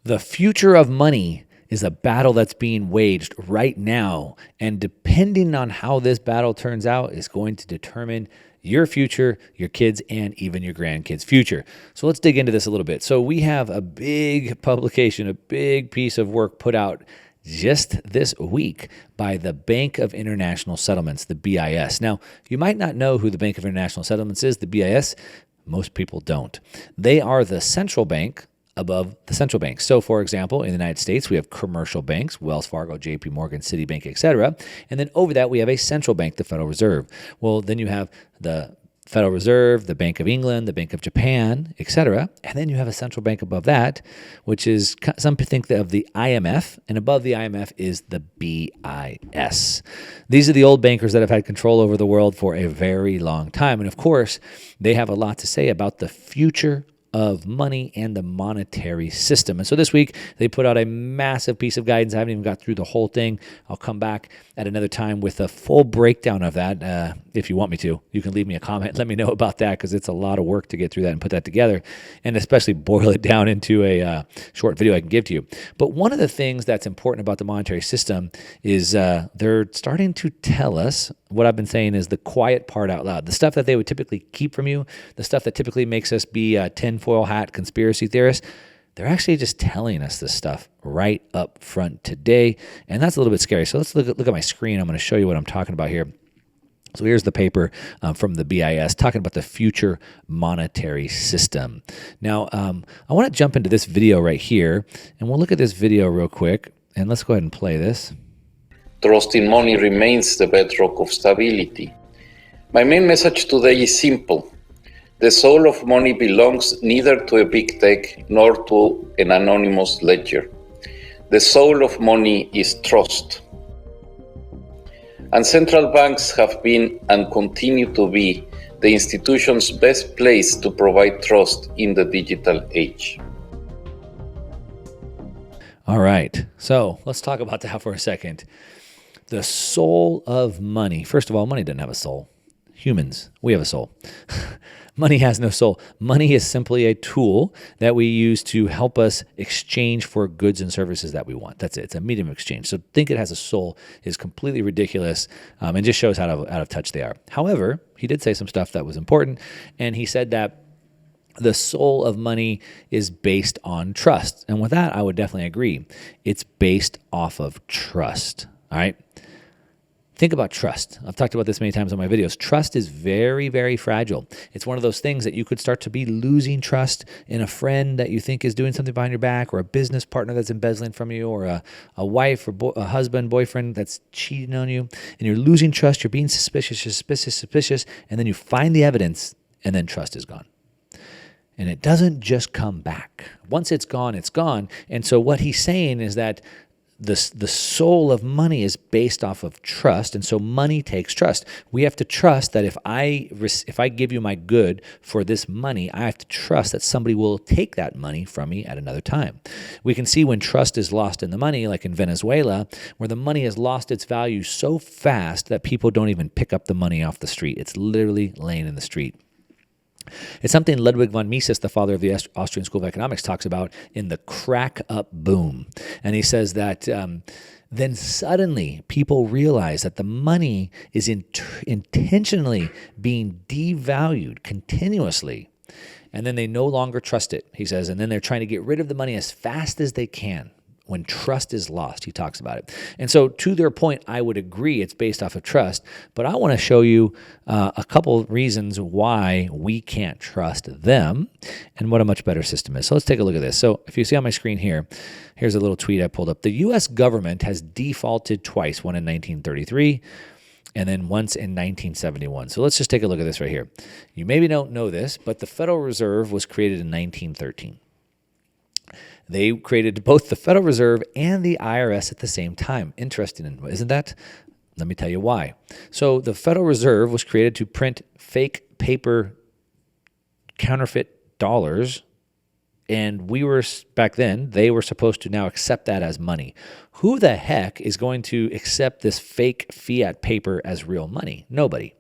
The future of money is a battle that's being waged right now. And depending on how this battle turns out is going to determine your future, your kids, and even your grandkids' future. So let's dig into this a little bit. So we have a big publication, a big piece of work put out just this week by the Bank of International Settlements, the BIS. Now, you might not know who the Bank of International Settlements is, the BIS. Most people don't. They are the central bank above the central banks. So, for example, in the United States, we have commercial banks, Wells Fargo, JP Morgan, Citibank, etc. And then over that, we have a central bank, the Federal Reserve. Well, then you have the Federal Reserve, the Bank of England, the Bank of Japan, etc. And then you have a central bank above that, which is, some think of the IMF, and above the IMF is the BIS. These are the old bankers that have had control over the world for a very long time. And of course, they have a lot to say about the future of money and the monetary system. And so this week, they put out a massive piece of guidance. I haven't even got through the whole thing. I'll come back at another time with a full breakdown of that. If you want me to, you can leave me a comment. Let me know about that, because it's a lot of work to get through that and put that together, and especially boil it down into a short video I can give to you. But one of the things that's important about the monetary system is they're starting to tell us what I've been saying is the quiet part out loud, the stuff that they would typically keep from you, the stuff that typically makes us be tinfoil hat conspiracy theorists. They're actually just telling us this stuff right up front today, and that's a little bit scary. So let's look at my screen. I'm going to show you what I'm talking about here. So here's the paper from the BIS talking about the future monetary system. Now, I want to jump into this video right here, and we'll look at this video real quick, and let's go ahead and play this. Trust in money remains the bedrock of stability. My main message today is simple. The soul of money belongs neither to a big tech nor to an anonymous ledger. The soul of money is trust. And central banks have been and continue to be the institutions best placed to provide trust in the digital age. All right, so let's talk about that for a second. The soul of money. First of all, money doesn't have a soul. Humans, we have a soul. Money has no soul. Money is simply a tool that we use to help us exchange for goods and services that we want. That's it. It's a medium of exchange. So think it has a soul is completely ridiculous, and just shows how out of touch they are. However, he did say some stuff that was important, and he said that the soul of money is based on trust. And with that, I would definitely agree. It's based off of trust. All right. Think about trust. I've talked about this many times on my videos. Trust is very, very fragile. It's one of those things that you could start to be losing trust in a friend that you think is doing something behind your back, or a business partner that's embezzling from you, or a wife or a husband, boyfriend that's cheating on you. And you're losing trust. You're being suspicious. And then you find the evidence, and then trust is gone. And it doesn't just come back. Once it's gone, it's gone. And so what he's saying is that the soul of money is based off of trust, and so money takes trust. We have to trust that if I give you my good for this money, I have to trust that somebody will take that money from me at another time. We can see when trust is lost in the money, like in Venezuela, where the money has lost its value so fast that people don't even pick up the money off the street. It's literally laying in the street. It's something Ludwig von Mises, the father of the Austrian School of Economics, talks about in the crack up boom. And he says that then suddenly people realize that the money is intentionally being devalued continuously. And then they no longer trust it, he says. And then they're trying to get rid of the money as fast as they can. When trust is lost, he talks about it. And so to their point, I would agree it's based off of trust, but I want to show you a couple reasons why we can't trust them and what a much better system is. So let's take a look at this. So if you see on my screen here, here's a little tweet I pulled up. The U.S. government has defaulted twice, one in 1933 and then once in 1971. So let's just take a look at this right here. You maybe don't know this, but the Federal Reserve was created in 1913. They created both the Federal Reserve and the IRS at the same time. Interesting, isn't that? Let me tell you why. So the Federal Reserve was created to print fake paper, counterfeit dollars, and back then, they were supposed to now accept that as money. Who the heck is going to accept this fake fiat paper as real money? Nobody.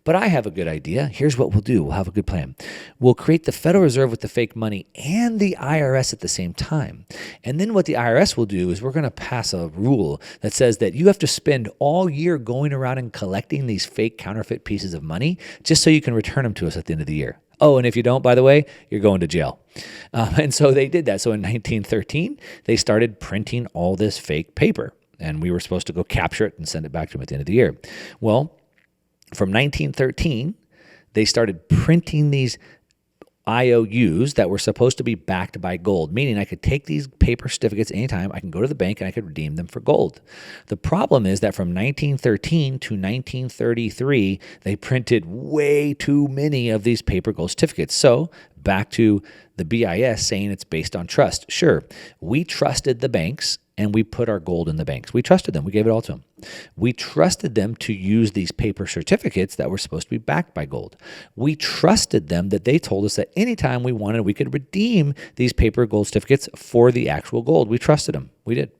But I have a good idea. Here's what we'll do. We'll have a good plan. We'll create the Federal Reserve with the fake money and the IRS at the same time. And then what the IRS will do is we're going to pass a rule that says that you have to spend all year going around and collecting these fake counterfeit pieces of money just so you can return them to us at the end of the year. Oh, and if you don't, by the way, you're going to jail. And so they did that. So in 1913, they started printing all this fake paper, and we were supposed to go capture it and send it back to them at the end of the year. Well, from 1913, they started printing these IOUs that were supposed to be backed by gold, meaning I could take these paper certificates anytime, I can go to the bank and I could redeem them for gold. The problem is that from 1913 to 1933, they printed way too many of these paper gold certificates. So back to the BIS saying it's based on trust. Sure, we trusted the banks and we put our gold in the banks. We trusted them. We gave it all to them. We trusted them to use these paper certificates that were supposed to be backed by gold. We trusted them that they told us that anytime we wanted, we could redeem these paper gold certificates for the actual gold. We trusted them. We did.